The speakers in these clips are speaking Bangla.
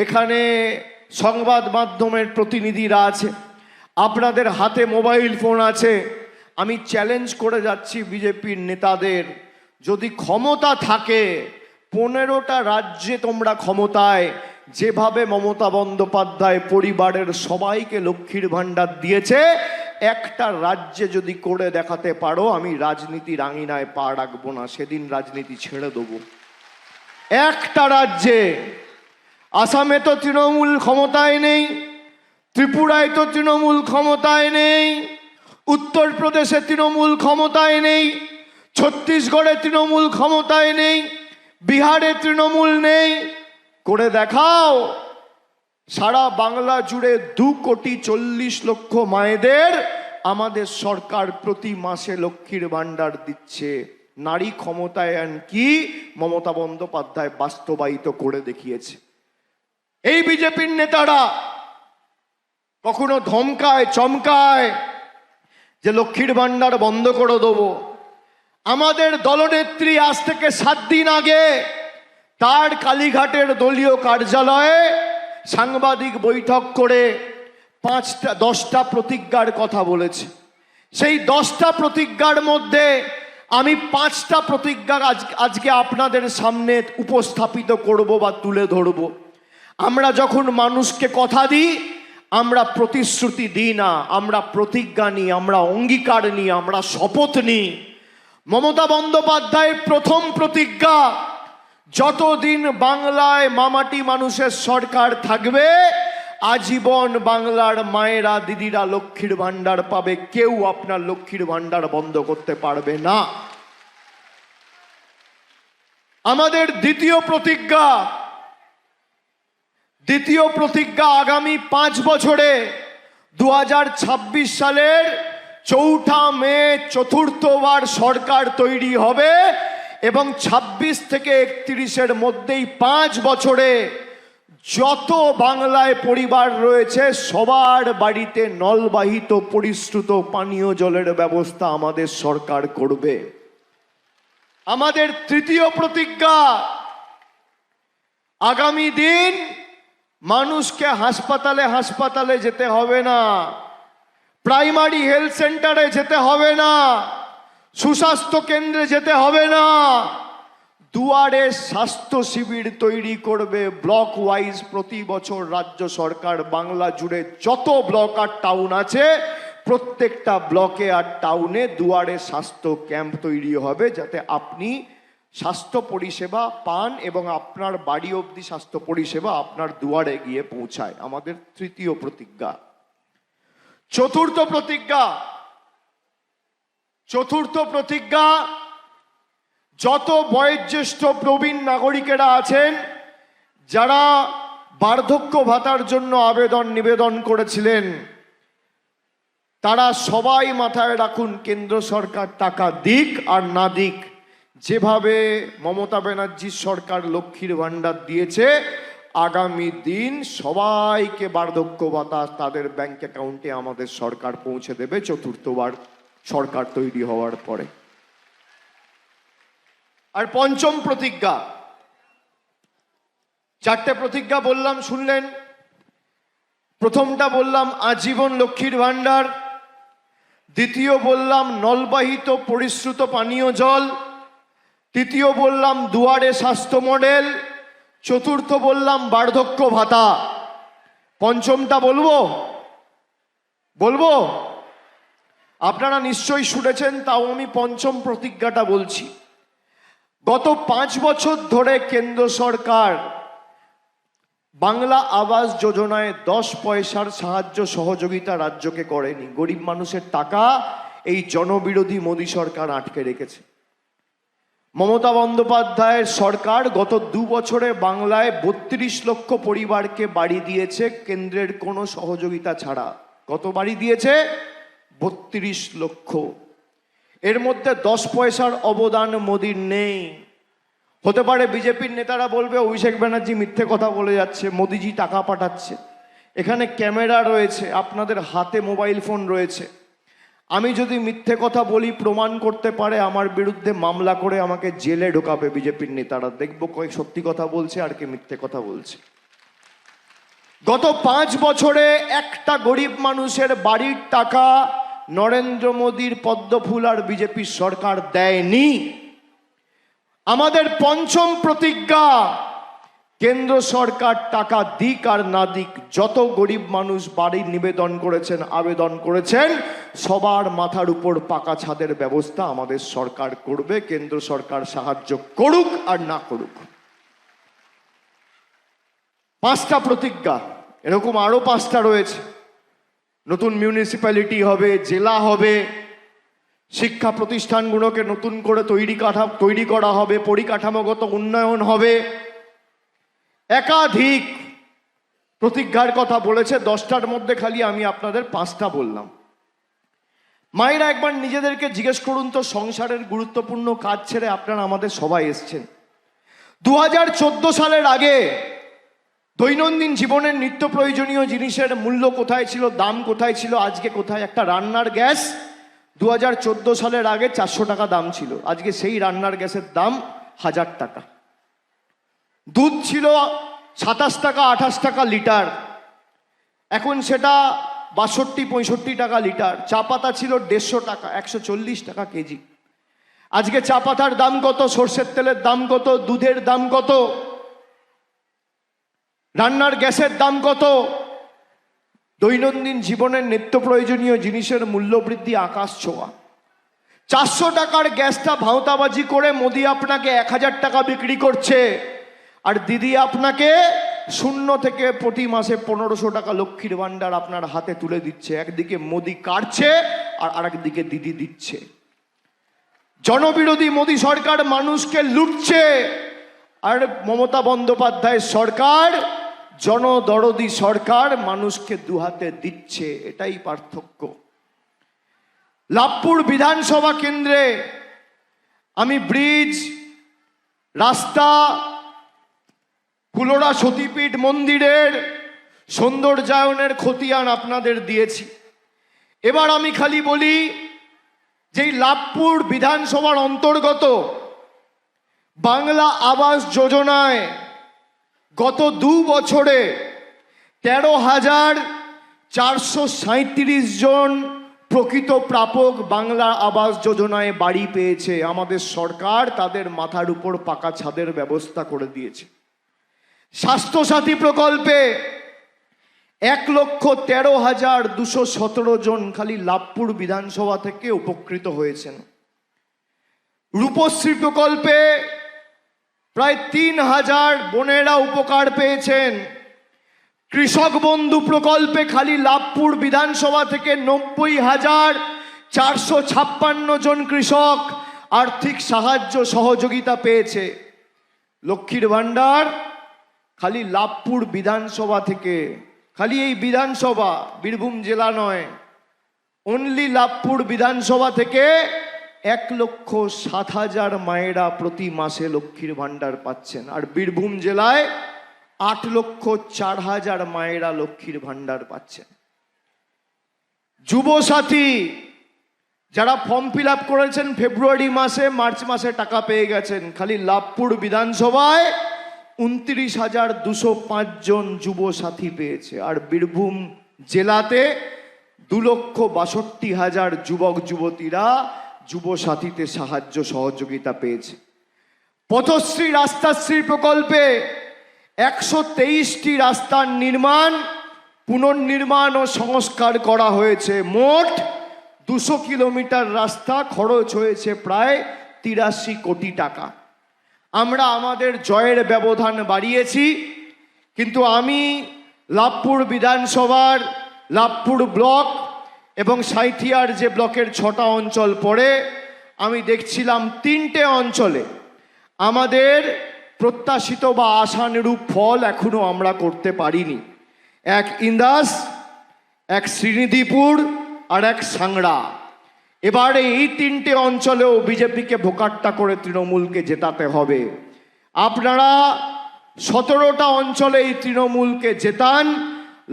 এখানে সংবাদ মাধ্যমের প্রতিনিধিরা আছে, আপনাদের হাতে মোবাইল ফোন আছে। আমি চ্যালেঞ্জ করে যাচ্ছি বিজেপির নেতাদের, যদি ক্ষমতা থাকে 15টা রাজ্যে তোমরা ক্ষমতায়, যেভাবে মমতা বন্দ্যোপাধ্যায় পরিবারের সবাইকে লক্ষ্মীর ভাণ্ডার দিয়েছে, একটা রাজ্যে যদি করে দেখাতে পারো, আমি রাজনীতির আঙিনায় পা রাখবো না, সেদিন রাজনীতি ছেড়ে দেবো। একটা রাজ্যে, আসামে তো তৃণমূল ক্ষমতায় নেই, ত্রিপুরায় তো তৃণমূল ক্ষমতায় নেই, উত্তরপ্রদেশে তৃণমূল ক্ষমতায় নেই, ছত্তিশগড়ে তৃণমূল ক্ষমতায় নেই, বিহারে তৃণমূল নেই। করে দেখাও। সারা বাংলা জুড়ে 2,40,00,000 মায়েদের আমাদের সরকার প্রতি মাসে লক্ষ্মীর ভাণ্ডার দিচ্ছে। নারী ক্ষমতায়ন কি মমতা বন্দ্যোপাধ্যায় বাস্তবায়িত করে দেখিয়েছে। এই বিজেপির নেতারা কখনো ধমকায় চমকায় যে লক্ষ্মীর ভাণ্ডার বন্ধ করে দেবো। আমাদের দলনেত্রী আজ থেকে 7 দিন আগে তার কালীঘাটের দলীয় কার্যালয়ে সাংবাদিক বৈঠক করে 10টা প্রতিজ্ঞার কথা বলেছে। সেই 10টা প্রতিজ্ঞার মধ্যে আমি 5টা প্রতিজ্ঞা আজকে আপনাদের সামনে উপস্থাপিত করব বা তুলে ধরব। আমরা যখন মানুষকে কথা দিই, আমরা প্রতিশ্রুতি দিই না, আমরা প্রতিজ্ঞা নিই, আমরা অঙ্গীকার নিই, আমরা শপথ নিই। মমতা বন্দ্যোপাধ্যায়ের প্রথম প্রতিজ্ঞা, যতদিন বাংলায় মামাটি মানুষের সরকার থাকবে, আজীবন বাংলার মায়েরা দিদিরা লক্ষ্মীর ভাণ্ডার পাবে, কেউ আপনার লক্ষ্মীর ভাণ্ডার বন্ধ করতে পারবে না। আমাদের দ্বিতীয় প্রতিজ্ঞা, আগামী 5 বছরে 2026 সালের 4 মে চতুর্থবার সরকার তৈরি হবে এবং 26 থেকে 31-এর মধ্যেই 5 বছরে যত বাংলায় পরিবার রয়েছে সবার বাড়িতে নলবাহিত পরিশ্রুত পানীয় জলের ব্যবস্থা আমাদের সরকার করবে। আমাদের তৃতীয় প্রতিজ্ঞা, আগামী দিন মানুষকে হাসপাতালে যেতে হবে না, প্রাইমারি হেলথ সেন্টারে যেতে হবে না, সুস্বাস্থ্য কেন্দ্রে যেতে হবে না, দুয়ারে স্বাস্থ্য শিবির তৈরি করবে ব্লক ওয়াইজ। প্রতি বছর রাজ্য সরকার বাংলা জুড়ে যত ব্লক আর টাউন আছে, প্রত্যেকটা ব্লকে আর টাউনে দুয়ারে স্বাস্থ্য ক্যাম্প তৈরি হবে, যাতে আপনি স্বাস্থ্য পরিষেবা পান এবং আপনার বাড়ি অবধি স্বাস্থ্য পরিষেবা আপনার দুয়ারে গিয়ে পৌঁছায়। আমাদের তৃতীয় প্রতিজ্ঞা। চতুর্থ প্রতিজ্ঞা, যত বয়োজ্যেষ্ঠ প্রবীণ নাগরিকেরা আছেন, যারা বার্ধক্য ভাতার জন্য নিবেদন করেছিলেন, তারা সবাই মাথায় রাখুন, কেন্দ্র সরকার টাকা দিক আর না দিক, যেভাবে মমতা ব্যানার্জির সরকার লক্ষ্মীর ভাণ্ডার দিয়েছে, আগামী দিন সবাইকে বার্ধক্য ভাতা তাদের ব্যাংক অ্যাকাউন্টে আমাদের সরকার পৌঁছে দেবে চতুর্থবার সরকার তৈরি হওয়ার পরে। আর পঞ্চম প্রতিজ্ঞা, 4টে প্রতিজ্ঞা বললাম, শুনলেন। প্রথমটা বললাম আজীবন লক্ষ্মীর ভাণ্ডার, দ্বিতীয় বললাম নলবাহিত পরিশ্রুত পানীয় জল, তৃতীয় বললাম দুয়ারে স্বাস্থ্য মডেল, চতুর্থ বললাম বার্ধক্য ভাতা। পঞ্চমটা বলবো? আপনারা নিশ্চয়ই শুনেছেন, তাও আমি পঞ্চম প্রতিজ্ঞাটা বলছি। গত 5 বছর ধরে কেন্দ্র সরকার বাংলা আবাস যোজনায় 10 পয়সার সাহায্য সহযোগিতা রাজ্যকে করেনি। গরিব মানুষের টাকা এই জনবিরোধী মোদী সরকার আটকে রেখেছে। মমতা বন্দ্যোপাধ্যায়ের সরকার গত 2 বছরে বাংলায় 32 লক্ষ পরিবারকে বাড়ি দিয়েছে কেন্দ্রের কোনো সহযোগিতা ছাড়া। কত বাড়ি দিয়েছে? 32 লক্ষ। এর মধ্যে 10 পয়সার অবদান মোদির নেই। হতে পারে বিজেপির নেতারা বলবে অভিষেক ব্যানার্জি মিথ্যে কথা বলে যাচ্ছে, মোদিজি টাকা পাঠাচ্ছে। এখানে ক্যামেরা রয়েছে, আপনাদের হাতে মোবাইল ফোন রয়েছে। আমি যদি মিথ্যে কথা বলি, প্রমাণ করতে পারে, আমার বিরুদ্ধে মামলা করে আমাকে জেলে ঢোকাবে বিজেপির নেতারা। দেখবো কয়েক সত্যি কথা বলছে আর কে মিথ্যে কথা বলছে। গত 5 বছরে একটা গরিব মানুষের বাড়ির টাকা নরেন্দ্র মোদীর পদ্মফুল আর বিজেপির সরকার দেয়নি। আমাদের পঞ্চম প্রতিজ্ঞা, কেন্দ্র সরকার টাকা দিক আর না দিক, যত গরিব মানুষ বাড়ির নিবেদন করেছেন, আবেদন করেছেন, সবার মাথার উপর পাকা ছাদের ব্যবস্থা আমাদের সরকার করবে। কেন্দ্র সরকার সাহায্য করুক আর না করুক। 5টা প্রতিজ্ঞা, এরকম আরো 5টা রয়েছে। নতুন মিউনিসিপ্যালিটি হবে, জেলা হবে, শিক্ষা প্রতিষ্ঠানগুলোকে নতুন করে তৈরি করা হবে, পরিকাঠামোগত উন্নয়ন হবে। একাধিক প্রতিজ্ঞার কথা বলেছে। 10টার মধ্যে খালি আমি আপনাদের 5টা বললাম। মায়েরা একবার নিজেদেরকে জিজ্ঞেস করুন তো, সংসারের গুরুত্বপূর্ণ কাজ ছেড়ে আপনারা আমাদের সবাই এসছেন। 2014 সালের আগে দৈনন্দিন জীবনের নিত্য প্রয়োজনীয় জিনিসের মূল্য কোথায় ছিল, দাম কোথায় ছিল, আজকে কোথায়? একটা রান্নার গ্যাস 2014 সালের আগে 400 টাকা দাম ছিল, আজকে সেই রান্নার গ্যাসের দাম 1000 টাকা। দুধ ছিল 27 টাকা 28 টাকা লিটার, এখন সেটা 62-65 টাকা লিটার। চা পাতা ছিল 150 টাকা, 140 টাকা কেজি। আজকে চা পাতার দাম কত, সর্ষের তেলের দাম কত, দুধের দাম কত, রান্নার গ্যাসের দাম কত? দৈনন্দিন জীবনের নিত্য প্রয়োজনীয় জিনিসের মূল্য বৃদ্ধি আকাশ ছোঁয়া। 400 টাকার গ্যাসটা ভাঁওতাবাজি করে মোদি আপনাকে 1000 টাকা বিক্রি করছে, আর দিদি আপনাকে 0 থেকে প্রতি মাসে 1500 টাকা লক্ষ্মীর ভান্ডার আপনার হাতে তুলে দিচ্ছে। একদিকে মোদি কাটছে আর আরেকদিকে দিদি দিচ্ছে। জনবিরোধী মোদি সরকার মানুষকে লুটছে, আর মমতা বন্দ্যোপাধ্যায়ের সরকার জনদরদি সরকার মানুষকে দুহাতে দিচ্ছে। এটাই পার্থক্য। লাভপুর বিধানসভা কেন্দ্রে আমি ব্রিজ, রাস্তা, কুলোরা সতীপীঠ মন্দিরের সৌন্দর্যায়নের খতিয়ান আপনাদের দিয়েছি। এবার আমি খালি বলি, যেই লাভপুর বিধানসভার অন্তর্গত বাংলা আবাস যোজনায় গত 2 বছরে 13,437 জন প্রকৃত প্রাপক বাংলা আবাস যোজনায় বাড়ি পেয়েছে। আমাদের সরকার তাদের মাথার উপর পাকা ছাদের ব্যবস্থা করে দিয়েছে। স্বাস্থ্যসাথী প্রকল্পে 1,13,217 জন খালি লাভপুর বিধানসভা থেকে উপকৃত হয়েছেন। রূপশ্রী প্রকল্পে প্রায় 3,000 বোনেরা উপকার পেয়েছেন। কৃষক বন্ধু প্রকল্পে খালি লাভপুর বিধানসভা থেকে 90,456 জন কৃষক আর্থিক সাহায্য সহযোগিতা পেয়েছে। লক্ষ্মীর ভান্ডার খালি লাভপুর বিধানসভা থেকে, খালি এই বিধানসভা, বীরভূম জেলা নয়, অনলি লাভপুর বিধানসভা থেকে 1,07,000 মায়েরা প্রতি মাসে লক্ষ্মীর ভান্ডার পাচ্ছেন। আর বীরভূম জেলায় 8,04,000 মায়েরা লক্ষ্মীর ভান্ডার পাচ্ছেন। যুবসাথী যারা ফর্ম ফিল আপ করেছেন ফেব্রুয়ারি মাসে, মার্চ মাসে টাকা পেয়ে গেছেন। খালি লাভপুর বিধানসভায় 29,205 জন যুবসাথী পেয়েছে। আর বীরভূম জেলাতে 2,62,000 যুবক যুবতীরা যুবসাথীতে সাহায্য সহযোগিতা পেয়েছে। পথশ্রী রাস্তাশ্রী প্রকল্পে 123টি রাস্তার নির্মাণ, পুনর্নির্মাণ ও সংস্কার করা হয়েছে। মোট 200 কিলোমিটার রাস্তা, খরচ হয়েছে প্রায় 83 কোটি টাকা। আমরা আমাদের জয়ের ব্যবধান বাড়িয়েছি, কিন্তু আমি লাভপুর বিধানসভার লাভপুর ব্লক এবং সাঁইথিয়ার যে ব্লকের 6টা অঞ্চল পড়ে, আমি দেখছিলাম 3টে অঞ্চলে আমাদের প্রত্যাশিত বা আশানুরূপ ফল এখনো আমরা করতে পারিনি। এক ইন্দাস, এক শ্রীনিধিপুর আর এক সাংড়া। এবারে এই 3টে অঞ্চলেও বিজেপিকে ভোকাট্টা করে তৃণমূলকে জেতাতে হবে। আপনারা 17টা অঞ্চলে এই তৃণমূলকে জেতান।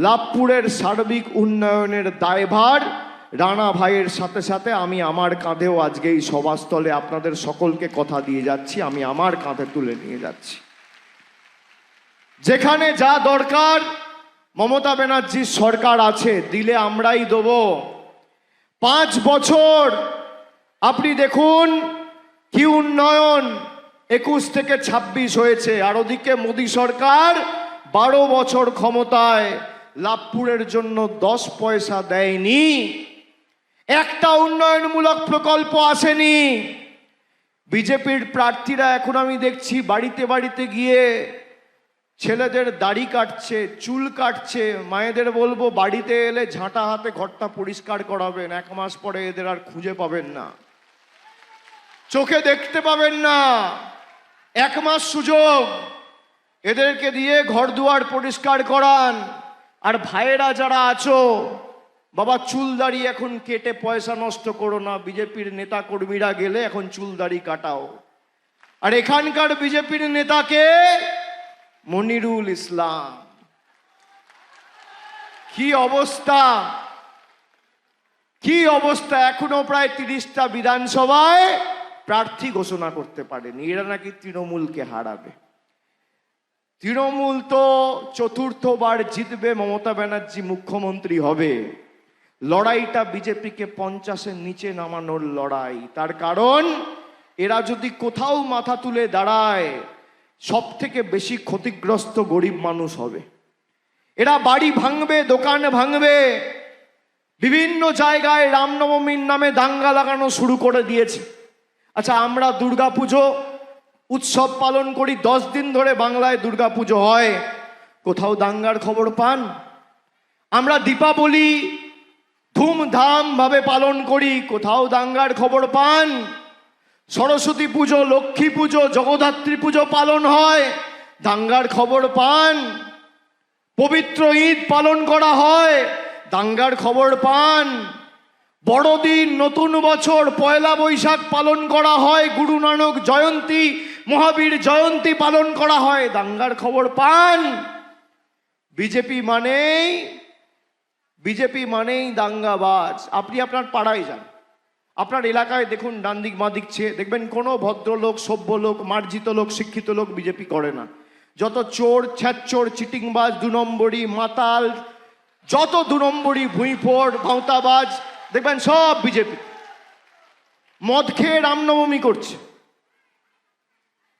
লাভপুরের সার্বিক উন্নয়নের দায়ভার রানা ভাইয়ের সাথে সাথে আমি আমার কাঁধেও আজকে এই সভাস্থলে আপনাদের সকলকে কথা দিয়ে যাচ্ছি, আমি আমার কাঁধে তুলে নিয়ে যাচ্ছি। যেখানে যা দরকার মমতা ব্যানার্জির সরকার আছে, দিলে আমরাই দেবো। 5 বছর আপনি দেখুন কি উন্নয়ন, 21 থেকে 26 হয়েছে। আর ওদিকে মোদী সরকার 12 বছর ক্ষমতায়, লাভপুরের জন্য 10 পয়সা দেয়নি, একটা উন্নয়নমূলক প্রকল্প আসেনি। বিজেপির প্রার্থীরা এখন আমি দেখছি বাড়িতে বাড়িতে গিয়ে ছেলেদের দাড়ি কাটছে, চুল কাটছে। মায়েদের বলবো বাড়িতে এলে ঝাঁটা হাতে ঘরটা পরিষ্কার করাবেন, 1 মাস পরে এদের আর খুঁজে পাবেন না, চোখে দেখতে পাবেন না। 1 মাস সুযোগ, এদেরকে দিয়ে ঘর দুয়ার পরিষ্কার করান। আর ভাইয়েরা যারা আছো, বাবা চুল দাড়ি এখন কেটে পয়সা নষ্ট করো না। বিজেপির নেতা কর্মীরা গেলে এখন চুল দাড়ি কাটাও। আর এখানকার বিজেপির নেতাকে মনিরুল ইসলাম, কি অবস্থা, কি অবস্থা! এখনো প্রায় 30টা বিধানসভায় প্রার্থী ঘোষণা করতে পারেনি। এরা নাকি তৃণমূলকে হারাবে। তৃণমূল তো 4র্থবার জিতবে, মমতা ব্যানার্জি মুখ্যমন্ত্রী হবে। লড়াইটা বিজেপিকে 50-এর নিচে নামানোর লড়াই। তার কারণ এরা যদি কোথাও মাথা তুলে দাঁড়ায়, সব থেকে বেশি ক্ষতিগ্রস্ত গরিব মানুষ হবে। এরা বাড়ি ভাঙবে, দোকান ভাঙবে, বিভিন্ন জায়গায় রামনবমীর নামে দাঙ্গা লাগানো শুরু করে দিয়েছে। আচ্ছা, আমরা দুর্গাপুজো উৎসব পালন করি, 10 দিন ধরে বাংলায় দুর্গাপুজো হয়, কোথাও দাঙ্গার খবর পান? আমরা দীপাবলি ধুমধাম ভাবে পালন করি, কোথাও দাঙ্গার খবর পান? সরস্বতী পুজো, লক্ষ্মী পুজো, জগদ্ধাত্রী পুজো পালন হয়, দাঙ্গার খবর পান? পবিত্র ঈদ পালন করা হয়, দাঙ্গার খবর পান? বড়দিন, নতুন বছর, পয়লা বৈশাখ পালন করা হয়, গুরু নানক জয়ন্তী, মহাবীর জয়ন্তী পালন করা হয়, দাঙ্গার খবর পান? বিজেপি মানেই দাঙ্গাবাজ। আপনি আপনার পাড়ায় যান, আপনার এলাকায় দেখুন, ডান দিক বাঁ দিক চেয়ে দেখবেন কোনো ভদ্রলোক, সভ্য লোক, মার্জিত লোক, শিক্ষিত লোক বিজেপি করে না। যত চোর, ছ্যাচোর, চিটিংবাজ, 2 নম্বরি, মাতাল, যত 2 নম্বরি, ভুঁইফোড়, ভাঁওতাবাজ দেখবেন সব বিজেপি। মদ খেয়ে রামনবমী করছে,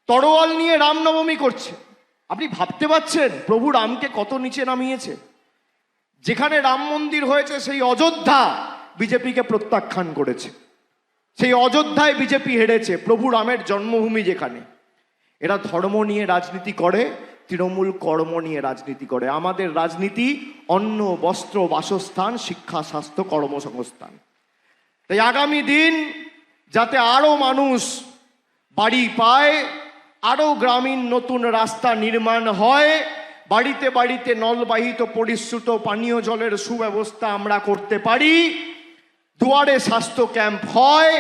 তরোয়াল নিয়ে রামনবমী করছে। আপনি ভাবতে পারছেন প্রভু রামকে কত নিচে নামিয়েছে? যেখানে রাম মন্দির হয়েছে সেই অযোধ্যা বিজেপিকে প্রত্যাখ্যান করেছে, সেই অযোধ্যায় বিজেপি হেরেছে, প্রভু রামের জন্মভূমি যেখানে। এরা ধর্ম নিয়ে রাজনীতি করে, তৃণমূল কর্ম নিয়ে রাজনীতি করে। আমাদের রাজনীতি অন্ন, বস্ত্র, বাসস্থান, শিক্ষা, স্বাস্থ্য, কর্মসংস্থান। তাই আগামী দিন যাতে আরো মানুষ বাড়ি পায়, আরো গ্রামীণ নতুন রাস্তা নির্মাণ হয়, বাড়িতে বাড়িতে নলবাহিত পরিশ্রুত পানীয় জলের সুব্যবস্থা আমরা করতে পারি, দুয়ারে স্বাস্থ্য ক্যাম্প হয়,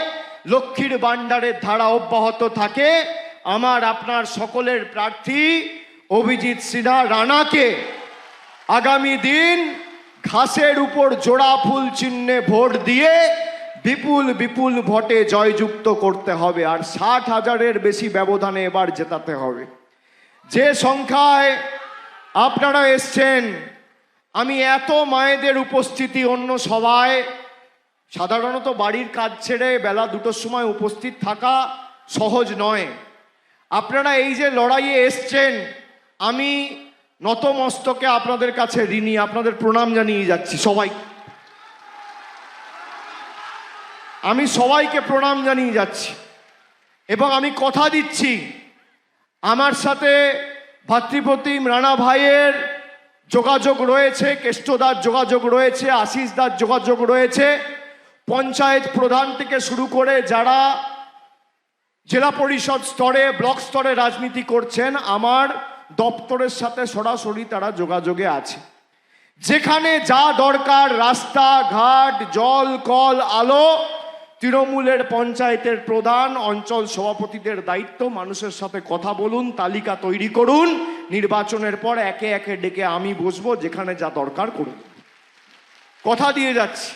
লক্ষ্মীর ভাণ্ডারের ধারা অব্যাহত থাকে, আমার আপনার সকলের প্রার্থী অভিজিৎ সিনহা রানাকে আগামী দিন ঘাসের উপর জোড়া ফুল চিহ্নে ভোট দিয়ে বিপুল বিপুল ভোটে জয়যুক্ত করতে হবে। আর 60,000-এর বেশি ব্যবধানে এবার জেতাতে হবে। যে সংখ্যায় আপনারা এসছেন, আমি এত মায়েদের উপস্থিতি অন্য সভায়, সাধারণত বাড়ির কাজ ছেড়ে বেলা 2টোর সময় উপস্থিত থাকা সহজ নয়। আপনারা এই যে লড়াইয়ে এসছেন, আমি নতমস্তকে আপনাদের কাছে ঋণী, আপনাদের প্রণাম জানিয়ে যাচ্ছি সবাই। আমি সবাইকে প্রণাম জানিয়ে যাচ্ছি এবং আমি কথা দিচ্ছি আমার সাথে ভাতৃপ্রতিম রানা ভাইয়ের যোগাযোগ রয়েছে, কেষ্টদার যোগাযোগ রয়েছে, আশিসদার যোগাযোগ রয়েছে, পঞ্চায়েত প্রধান থেকে শুরু করে যারা জেলা পরিষদ স্তরে, ব্লক স্তরে রাজনীতি করছেন, আমার দপ্তরের সাথে সরাসরি তারা যোগাযোগে আছে। যেখানে যা দরকার, রাস্তা ঘাট, জল, কল, আলো, তৃণমূলের পঞ্চায়েতের প্রধান, অঞ্চল সভাপতিদের দায়িত্ব। মানুষের সাথে কথা বলুন, তালিকা তৈরি করুন, নির্বাচনের পর একে একে ডেকে আমি বসবো, যেখানে যা দরকার করুন। কথা দিয়ে যাচ্ছি,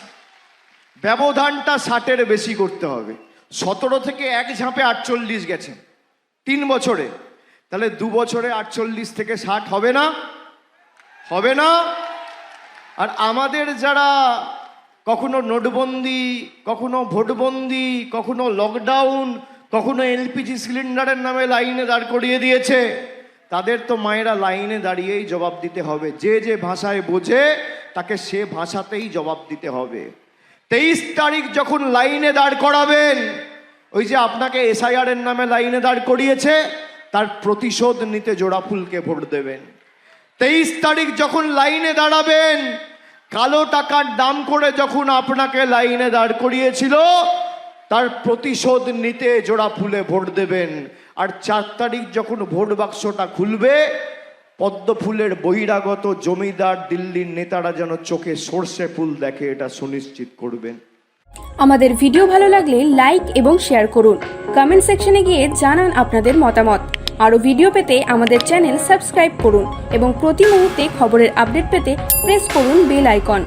ব্যবধানটা 60-এর বেশি করতে হবে। 17 থেকে এক ঝাঁপে 48 গেছে 3 বছরে, তাহলে 2 বছরে 48 থেকে 60 হবে না? হবে না? আর আমাদের যারা কখনো নোটবন্দি, কখনো ভোটবন্দি, কখনো লকডাউন, কখনো এলপিজি সিলিন্ডারের নামে লাইনে দাঁড় করিয়ে দিয়েছে, তাদের তো মায়েরা লাইনে দাঁড়িয়েই জবাব দিতে হবে। যে যে ভাষায় বোঝে তাকে সে ভাষাতেই জবাব দিতে হবে। 23 তারিখ যখন লাইনে দাঁড় করাবেন, ওই যে আপনাকে এসআইআর এর নামে লাইনে দাঁড় করিয়েছে, তার প্রতিশোধ নিতে জোড়াফুলকে ভোট দেবেন। 23 তারিখ যখন লাইনে দাঁড়াবেন, কালো টাকার দাম করে যখন আপনাকে লাইনে দাঁড় করিয়েছিল, তার প্রতিশোধ নিতে জোড়াফুলে ভোট দেবেন। আর 4 তারিখ যখন ভোট বাক্সটা খুলবে, পদ্ম ফুলের বহিরাগত জমিদার দিল্লির নেতারা যেন চোখে সর্ষে ফুল দেখে, এটা সুনিশ্চিত করবেন। আমাদের ভিডিও ভালো লাগলে লাইক এবং শেয়ার করুন। কমেন্ট সেকশনে গিয়ে জানান আপনাদের মতামত। আরও ভিডিও পেতে আমাদের চ্যানেল সাবস্ক্রাইব করুন এবং প্রতি মুহূর্তে খবরের আপডেট পেতে প্রেস করুন বেল আইকন।